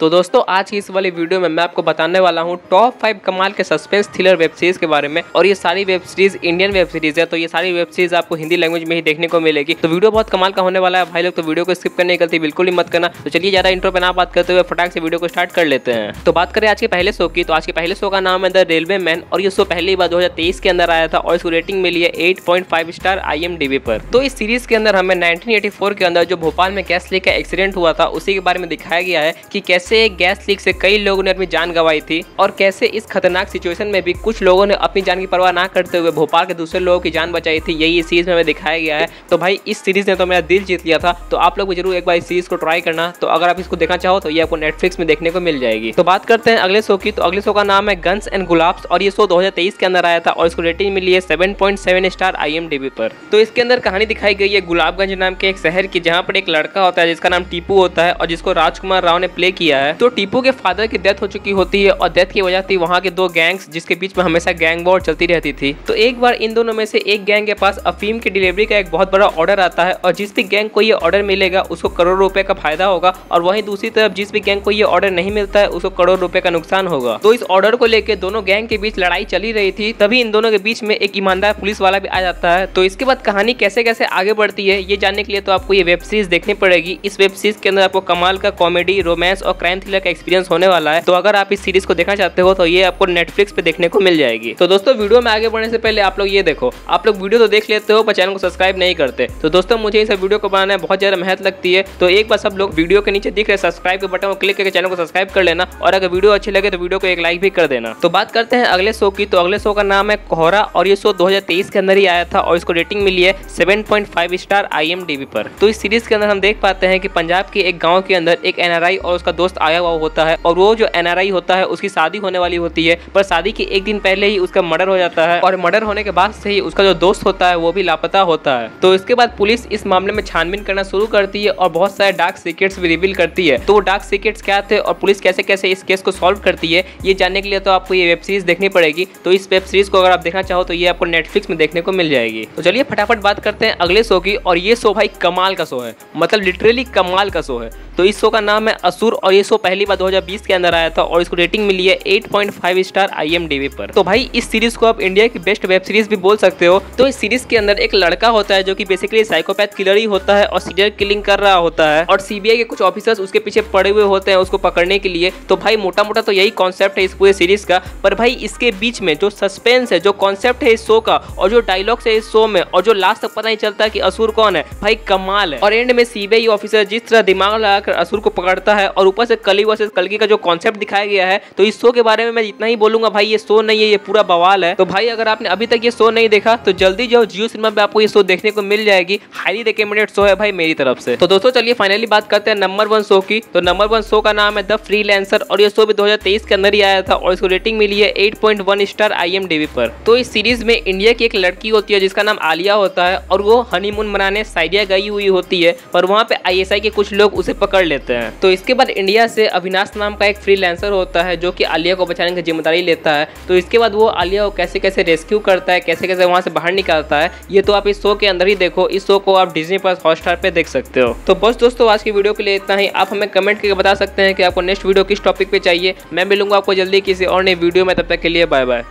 तो दोस्तों आज की इस वाली वीडियो में मैं आपको बताने वाला हूँ टॉप 5 कमाल के सस्पेंस थ्रिलर वेब सीरीज के बारे में। और ये सारी web series Indian web series है, तो ये सारी वेब सीरीज आपको हिंदी लैंग्वेज में ही देखने को मिलेगी। तो वीडियो बहुत कमाल का होने वाला है भाई लोग, तो वीडियो को स्किप करने की गलती बिल्कुल ही मत करना। तो चलिए ज्यादा इंट्रो पे ना बात करते हुए फटाक से वीडियो को स्टार्ट कर लेते हैं। तो बात करें आज के पहले शो की, तो आज के पहले शो का नाम है द रेलवे मैन और ये शो पहली बार 2023 के अंदर आया था और इसको रेटिंग मिली है 8.5 स्टार IMDb पर। तो इस सीरीज के अंदर हमें 1984 के अंदर जो भोपाल में गैस लीक का एक्सीडेंट हुआ था उसी के बारे में दिखाया गया है कि कैसे एक गैस लीक से कई लोगों ने अपनी जान गंवाई थी और कैसे इस खतरनाक सिचुएशन में भी कुछ लोगों ने अपनी जान की परवाह ना करते हुए भोपाल के दूसरे लोगों की जान बचाई थी। यही इस सीरीज में हमें दिखाया गया है। तो भाई इस सीरीज ने तो मेरा दिल जीत लिया था, तो आप लोग भी जरूर एक बार इस सीरीज को ट्राई करना। तो अगर आप इसको देखना चाहो तो ये आपको नेटफ्लिक्स में देखने को मिल जाएगी। तो बात करते हैं अगले शो की, तो अगले शो का नाम है गन्स एंड गुलाब्स और ये शो 2023 के अंदर आया था और इसको रेटिंग मिली है 7.7 स्टार IMDb पर। तो इसके अंदर कहानी दिखाई गई है गुलाबगंज नाम के एक शहर की, जहाँ पर एक लड़का होता है जिसका नाम टीपू होता है और जिसको राजकुमार राव ने प्ले किया है। तो टीपू के फादर की डेथ हो चुकी होती है और डेथ की वजह थी वहाँ के दो गैंग्स जिसके बीच में हमेशा गैंग वॉर चलती रहती थी। तो एक बार इन दोनों में से एक गैंग के पास अफीम की डिलीवरी का एक बहुत बड़ा ऑर्डर आता है और जिस भी गैंग को ये ऑर्डर मिलेगा उसको करोड़ रुपए का फायदा होगा और वहीं दूसरी तरफ जिस भी गैंग को ये ऑर्डर नहीं मिलता है उसको करोड़ रुपए का नुकसान होगा। तो इस ऑर्डर को लेकर दोनों गैंग के बीच लड़ाई चली रही थी, तभी इन दोनों के बीच में एक ईमानदार पुलिस वाला भी आ जाता है। तो इसके बाद कहानी कैसे कैसे आगे बढ़ती है ये जानने के लिए तो आपको ये वेब सीरीज देखनी पड़ेगी। इस वेब सीरीज के अंदर आपको कमाल का कॉमेडी, रोमांस और क्राइम थ्रिलर का एक्सपीरियंस होने वाला है। तो अगर आप इस सीरीज को देखना चाहते हो तो ये आपको नेटफ्लिक्स पे देखने को मिल जाएगी। तो दोस्तों वीडियो में आगे बढ़ने से पहले आप लोग ये देखो, आप लोग वीडियो तो देख लेते हो पर चैनल को सब्सक्राइब नहीं करते। तो दोस्तों मुझे इस वीडियो को बनाने में बहुत ज्यादा मेहनत लगती है, तो एक बार सब लोग वीडियो के नीचे दिख रहे सब्सक्राइब के बटन को क्लिक करके चैनल को सब्सक्राइब कर लेना और अगर वीडियो अच्छी लगे तो वीडियो को एक लाइक भी कर देना। तो बात करते हैं अगले शो की, तो अगले शो का नाम है कोहरा और ये शो 2023 के अंदर ही आया था और इसको रेटिंग मिली है 7.5 स्टार IMDb पर। तो इस सीरीज के अंदर हम देख पाते हैं कि पंजाब के एक गाँव के अंदर एक NRI और उसका दोस्त आया हुआ होता है और वो जो NRI होता है उसकी शादी होने वाली होती है, पर शादी के एक दिन पहले ही उसका मर्डर हो जाता है और मर्डर होने के बाद से ही उसका जो दोस्त होता है वो भी लापता होता है। तो इसके बाद पुलिस इस मामले में छानबीन करना शुरू करती है और बहुत सारे डार्क सीक्रेट्स भी रिवील करती है। तो वो डार्क सीक्रेट्स क्या थे और पुलिस कैसे कैसे इस केस को सॉल्व करती है ये जानने के लिए तो आपको ये वेब सीरीज देखनी पड़ेगी। तो इस वेब सीरीज को अगर आप देखना चाहो तो ये आपको नेटफ्लिक्स में देखने को मिल जाएगी। तो चलिए फटाफट बात करते हैं अगले शो की, और ये शो भाई कमाल का शो है, मतलब लिटरली कमाल का शो है। तो इस शो का नाम है असुर और ये शो पहली बार 2020 के अंदर आया था और इसको रेटिंग मिली है 8.5 स्टार IMDb पर। तो भाई इस सीरीज को आप इंडिया की बेस्ट वेब सीरीज भी बोल सकते हो। तो इस सीरीज के अंदर एक लड़का होता है जो कि बेसिकली साइकोपैथ किलर ही होता है और सीरियल किलिंग कर रहा होता है और CBI के कुछ ऑफिसर्स उसके पीछे पड़े हुए होते हैं उसको पकड़ने के लिए। तो भाई मोटा मोटा तो यही कॉन्सेप्ट है इस पूरे सीरीज का, पर भाई इसके बीच में जो सस्पेंस है, जो कॉन्सेप्ट है इस शो का और जो डायलॉग्स है इस शो में और जो लास्ट तक पता नहीं चलता कि असुर कौन है, भाई कमाल है। और एंड में CBI ऑफिसर जिस तरह दिमाग लगाकर असुर को पकड़ता है और ऊपर से कली वर्सेस कल्कि का जो कॉन्सेप्ट दिखाया गया है, तो इस शो के बारे में मैं इतना ही बोलूंगा भाई ये शो नहीं है, ये पूरा बवाल है। तो भाई अगर आपने अभी तक ये शो नहीं देखा तो जल्दी जाओ जियो सिनेमा पे आपको ये शो देखने को मिल जाएगी। हाईली रिकमेंडेड शो है भाई मेरी तरफ से। तो दोस्तों चलिए फाइनली बात करते हैं नंबर 1 शो की। तो नंबर 1 शो का नाम है द फ्रीलांसर और ये शो भी 2023 के अंदर ही आया था और इसको रेटिंग मिली है 8.1 स्टार IMDb पर। तो इस सीरीज में इंडिया की एक लड़की होती है जिसका नाम आलिया होता है और वो हनीमून मनाने साइडिया गई हुई होती है, पर वहाँ पे ISI के कुछ लोग उसे पकड़ लेते हैं। तो इसके बाद इंडिया से अविनाश नाम का एक फ्रीलांसर होता है जो कि आलिया को बचाने की जिम्मेदारी लेता है। तो इसके बाद वो आलिया को कैसे कैसे रेस्क्यू करता है, कैसे कैसे वहाँ से बाहर निकालता है, ये तो आप इस शो के अंदर ही देखो। इस शो को आप Disney+ हॉटस्टार पे देख सकते हो। तो बस दोस्तों आज की वीडियो के लिए इतना ही। आप हमें कमेंट करके बता सकते हैं कि आपको नेक्स्ट वीडियो किस टॉपिक पे चाहिए। मैं मिलूंगा आपको जल्दी किसी और नई वीडियो में, तब तक के लिए बाय बाय।